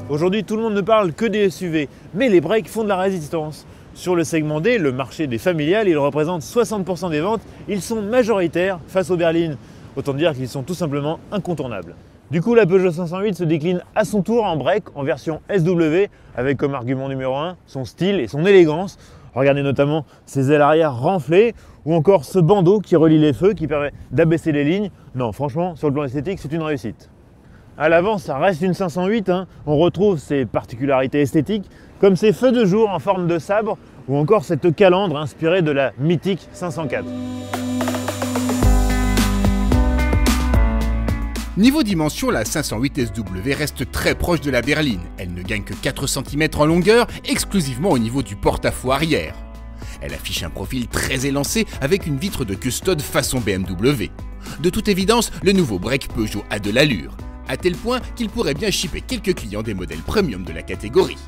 Aujourd'hui, tout le monde ne parle que des SUV, mais les breaks font de la résistance. Sur le segment D, le marché des familiales, ils représentent 60% des ventes. Ils sont majoritaires face aux berlines. Autant dire qu'ils sont tout simplement incontournables. Du coup, la Peugeot 508 se décline à son tour en break en version SW, avec comme argument numéro 1 son style et son élégance. Regardez notamment ses ailes arrière renflées, ou encore ce bandeau qui relie les feux, qui permet d'abaisser les lignes. Non, franchement, sur le plan esthétique, c'est une réussite. À l'avant, ça reste une 508, on retrouve ses particularités esthétiques, comme ces feux de jour en forme de sabre, ou encore cette calandre inspirée de la mythique 504. Niveau dimension, la 508 SW reste très proche de la berline. Elle ne gagne que 4 cm en longueur, exclusivement au niveau du porte-à-faux arrière. Elle affiche un profil très élancé avec une vitre de custode façon BMW. De toute évidence, le nouveau break Peugeot a de l'allure, à tel point qu'il pourrait bien shipper quelques clients des modèles premium de la catégorie.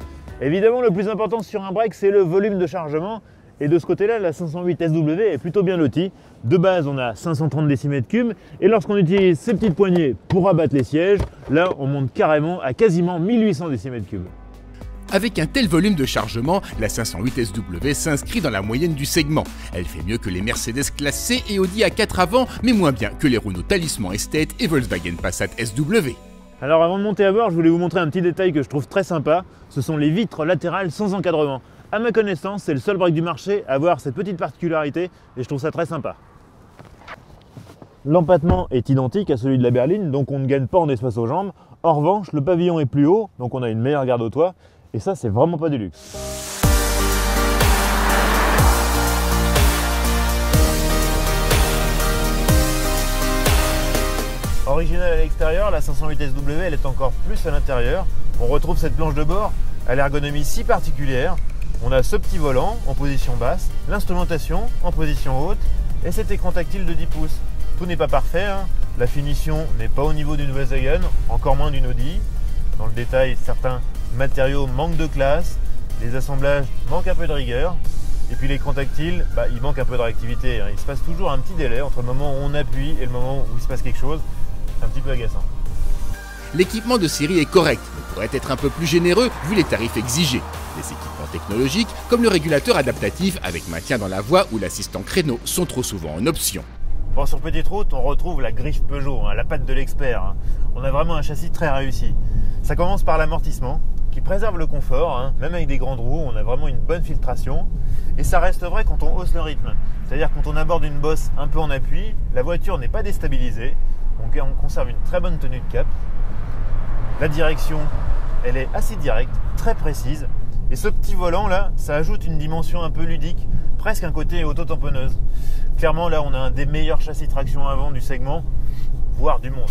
Évidemment, le plus important sur un break, c'est le volume de chargement. Et de ce côté-là, la 508 SW est plutôt bien lotie. De base, on a 530 décimètres-cubes. Et lorsqu'on utilise ces petites poignées pour abattre les sièges, là, on monte carrément à quasiment 1800 décimètres-cubes. Avec un tel volume de chargement, la 508 SW s'inscrit dans la moyenne du segment. Elle fait mieux que les Mercedes classe C et Audi A4 avant, mais moins bien que les Renault Talisman Estate et Volkswagen Passat SW. Alors avant de monter à bord, je voulais vous montrer un petit détail que je trouve très sympa. Ce sont les vitres latérales sans encadrement. À ma connaissance, c'est le seul break du marché à avoir cette petite particularité et je trouve ça très sympa. L'empattement est identique à celui de la berline, donc on ne gagne pas en espace aux jambes. En revanche, le pavillon est plus haut, donc on a une meilleure garde au toit. Et ça, c'est vraiment pas du luxe. Originale à l'extérieur, la 508 SW, elle est encore plus à l'intérieur. On retrouve cette planche de bord à l'ergonomie si particulière. On a ce petit volant en position basse, l'instrumentation en position haute et cet écran tactile de 10 pouces. Tout n'est pas parfait, La finition n'est pas au niveau d'une Volkswagen, encore moins d'une Audi. Dans le détail, certains matériaux manquent de classe, les assemblages manquent un peu de rigueur, et puis l'écran tactile, il manque un peu de réactivité. Il se passe toujours un petit délai entre le moment où on appuie et le moment où il se passe quelque chose. C'est un petit peu agaçant. L'équipement de série est correct, mais pourrait être un peu plus généreux vu les tarifs exigés. Les équipements technologiques, comme le régulateur adaptatif avec maintien dans la voie ou l'assistant créneau, sont trop souvent en option. Bon, sur petite route, on retrouve la griffe Peugeot, la patte de l'expert. On a vraiment un châssis très réussi. Ça commence par l'amortissement, qui préserve le confort, même avec des grandes roues, on a vraiment une bonne filtration. Et ça reste vrai quand on hausse le rythme. C'est-à-dire quand on aborde une bosse un peu en appui, la voiture n'est pas déstabilisée, on conserve une très bonne tenue de cap. La direction, elle est assez directe, très précise. Et ce petit volant là, ça ajoute une dimension un peu ludique, presque un côté auto-tamponneuse. Clairement là, on a un des meilleurs châssis traction avant du segment, voire du monde.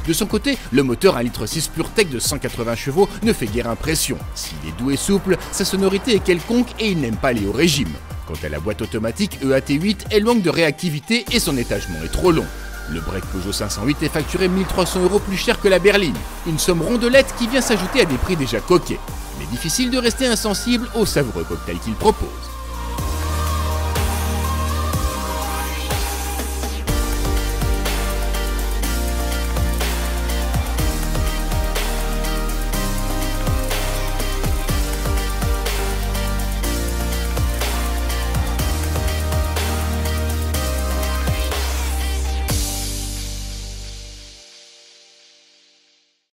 De son côté, le moteur 1,6 litre PureTech de 180 chevaux ne fait guère impression. S'il est doux et souple, sa sonorité est quelconque et il n'aime pas les hauts régimes. Quant à la boîte automatique EAT8, elle manque de réactivité et son étagement est trop long. Le break Peugeot 508 est facturé 1 300 € plus cher que la berline, une somme rondelette qui vient s'ajouter à des prix déjà coquets. Mais difficile de rester insensible au savoureux cocktail qu'il propose.